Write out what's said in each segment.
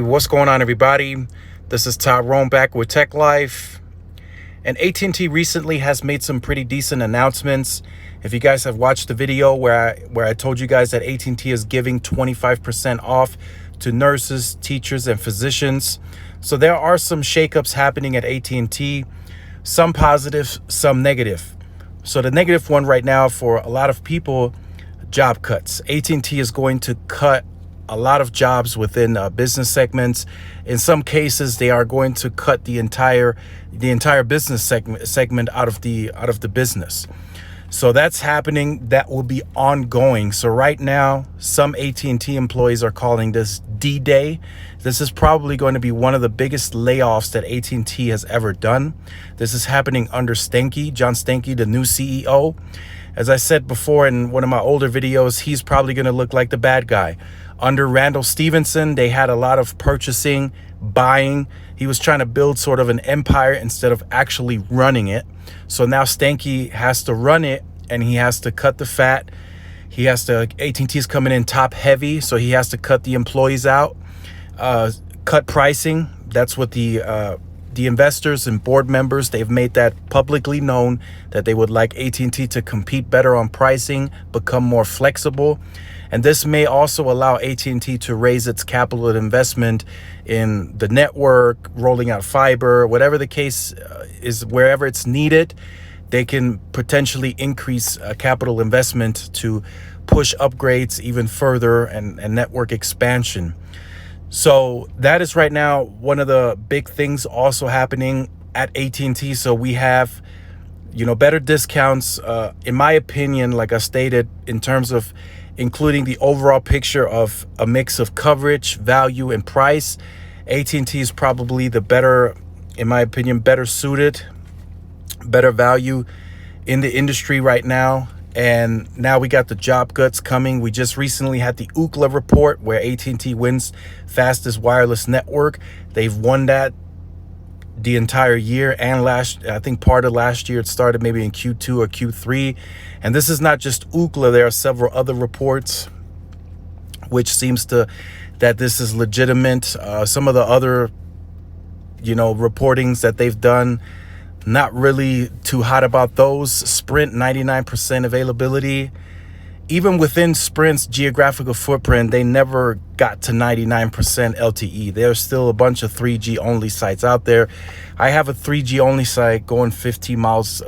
What's going on, everybody? This is Tyrone back with Tech Life. And At&T recently has made some pretty decent announcements. If you guys have watched the video where I told you guys that At&T is giving 25% off to nurses, teachers, and physicians. So there are some shakeups happening at At&T, some positive, some negative. So the negative one right now for a lot of people, job cuts. At&T is going to cut a lot of jobs within business segments. In some cases, they are going to cut the entire business segment out of the business. So that's happening. That will be ongoing. So right now, some At&T employees are calling this D-Day. This is probably going to be one of the biggest layoffs that At&T has ever done. This is happening under John Stankey, the new CEO. As I said before in one of my older videos, he's probably going to look like the bad guy. Under Randall Stevenson, they had a lot of purchasing, buying. He was trying to build sort of an empire instead of actually running it. So now Stankey has to run it, and he has to cut the fat. At&T is coming in top heavy, so he has to cut the employees out, cut pricing. That's what the investors and board members, they've made that publicly known that they would like At&T to compete better on pricing, become more flexible. And this may also allow At&T to raise its capital investment in the network, rolling out fiber, whatever the case is, wherever it's needed. They can potentially increase capital investment to push upgrades even further and network expansion. So that is right now one of the big things also happening at At&T. So we have, better discounts, in my opinion, like I stated, in terms of including the overall picture of a mix of coverage, value, and price. At&T is probably the better, in my opinion, better suited, better value in the industry right now. And now we got the job cuts coming. We just recently had the Ookla report where At&T wins fastest wireless network. They've won that the entire year, and I think part of last year. It started maybe in Q2 or Q3. And this is not just Ookla. There are several other reports which seems that this is legitimate. Some of the other, reportings that they've done, not really too hot about those. Sprint, 99% availability. Even within Sprint's geographical footprint, they never got to 99% LTE. There's still a bunch of 3G only sites out there. I have a 3G only site going 15 miles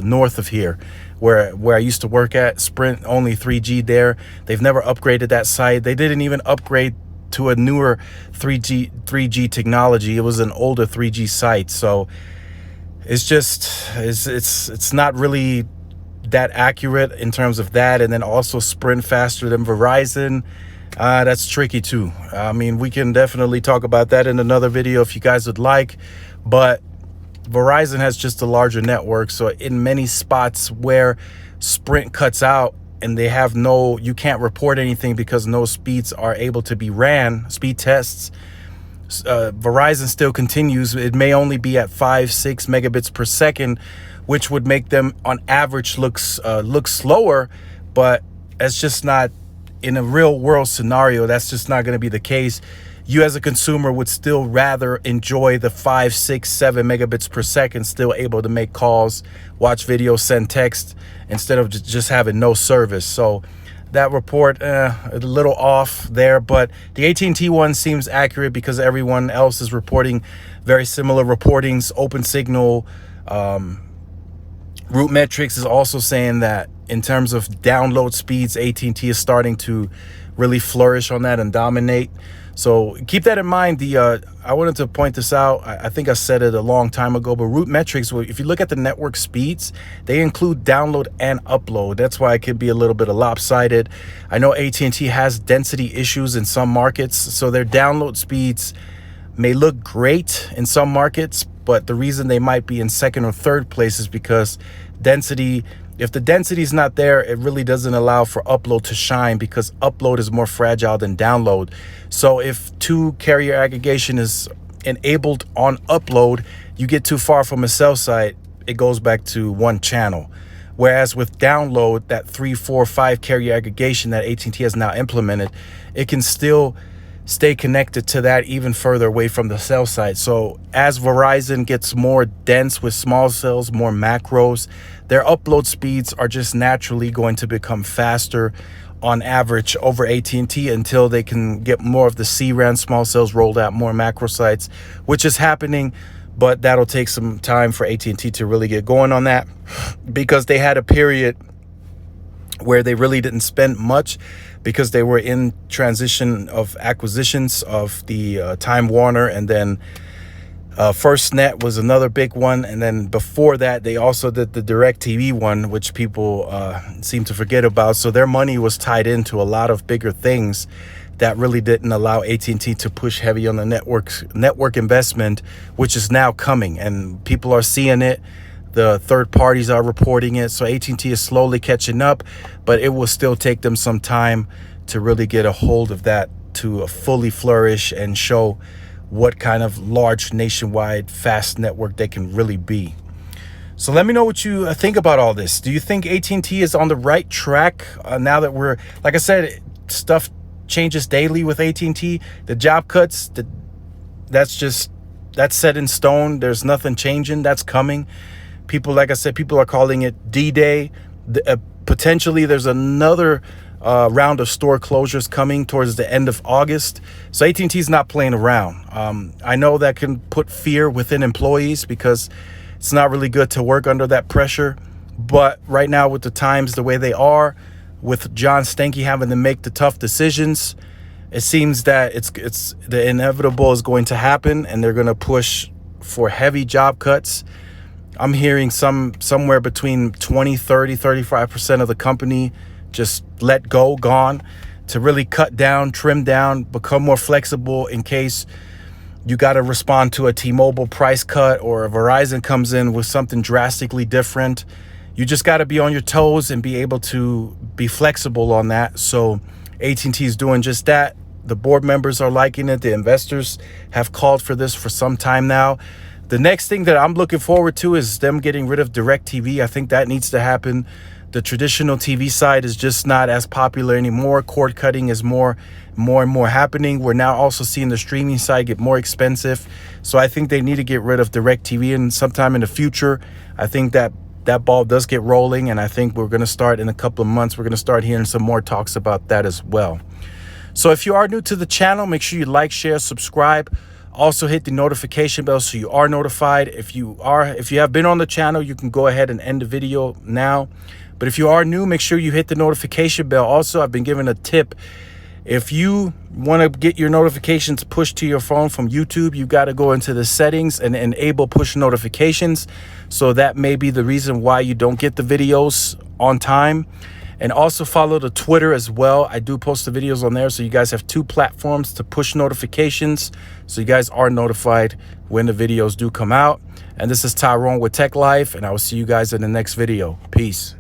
north of here, where I used to work at. Sprint, only 3G there. They've never upgraded that site. They didn't even upgrade to a newer 3G technology. It was an older 3G site. So it's not really that accurate in terms of that. And then also Sprint faster than Verizon. That's tricky too. I mean, we can definitely talk about that in another video if you guys would like, but Verizon has just a larger network. So in many spots where Sprint cuts out and they have you can't report anything because no speeds are able to be ran, speed tests, Verizon still continues. It may only be at 5-6 megabits per second, which would make them on average look slower, but it's just not, in a real world scenario, that's just not going to be the case. You as a consumer would still rather enjoy the 5, 6, 7 megabits per second, still able to make calls, watch videos, send text, instead of just having no service. So that report, a little off there, but the At&T one seems accurate because everyone else is reporting very similar reportings. OpenSignal, Root Metrics is also saying that in terms of download speeds, At&T is starting to really flourish on that and dominate. So keep that in mind. I wanted to point this out. I think I said it a long time ago, but Root Metrics, if you look at the network speeds, they include download and upload. That's why it could be a little bit lopsided. I know At&T has density issues in some markets, so their download speeds may look great in some markets, but the reason they might be in second or third place is because density, if the density is not there, it really doesn't allow for upload to shine, because upload is more fragile than download. So if two carrier aggregation is enabled on upload, you get too far from a cell site, it goes back to one channel. Whereas with download, that 3, 4, 5 carrier aggregation that At&T has now implemented, it can still stay connected to that even further away from the cell site. So as Verizon gets more dense with small cells, more macros, their upload speeds are just naturally going to become faster on average over AT&T until they can get more of the C-RAN small cells rolled out, more macro sites, which is happening. But that'll take some time for AT&T to really get going on that, because they had a period where they really didn't spend much because they were in transition of acquisitions of the Time Warner, and then FirstNet was another big one. And then before that, they also did the DirecTV one, which people seem to forget about. So their money was tied into a lot of bigger things that really didn't allow AT&T to push heavy on the network investment, which is now coming, and people are seeing it. The third parties are reporting it. So AT&T is slowly catching up, but it will still take them some time to really get a hold of that to fully flourish and show what kind of large nationwide fast network they can really be. So let me know what you think about all this. Do you think AT&T is on the right track now that we're, like I said, stuff changes daily with AT&T? The job cuts, that's set in stone. There's nothing changing. That's coming. People, like I said, people are calling it D-Day. Potentially, there's another round of store closures coming towards the end of August. So AT&T is not playing around. I know that can put fear within employees because it's not really good to work under that pressure. But right now, with the times the way they are, with John Stankey having to make the tough decisions, it seems that it's the inevitable is going to happen, and they're going to push for heavy job cuts. I'm hearing somewhere between 20, 30, 35% of the company just let go, gone, to really cut down, trim down, become more flexible in case you got to respond to a T-Mobile price cut or a Verizon comes in with something drastically different. You just got to be on your toes and be able to be flexible on that. So AT&T is doing just that. The board members are liking it. The investors have called for this for some time now. The next thing that I'm looking forward to is them getting rid of DirecTV. I think that needs to happen. The traditional TV side is just not as popular anymore. Cord cutting is more and more happening. We're now also seeing the streaming side get more expensive. So I think they need to get rid of DirecTV, and sometime in the future, I think that ball does get rolling, and I think we're going to start in a couple of months. We're going to start hearing some more talks about that as well. So if you are new to the channel, make sure you like, share, subscribe. Also hit the notification bell so you are notified. If you have been on the channel, you can go ahead and end the video now. But if you are new, make sure you hit the notification bell. Also, I've been given a tip. If you want to get your notifications pushed to your phone from YouTube, you got to go into the settings and enable push notifications. So that may be the reason why you don't get the videos on time. And also follow the Twitter as well. I do post the videos on there, so you guys have two platforms to push notifications, so you guys are notified when the videos do come out. And this is Tyrone with Tech Life, and I will see you guys in the next video. Peace.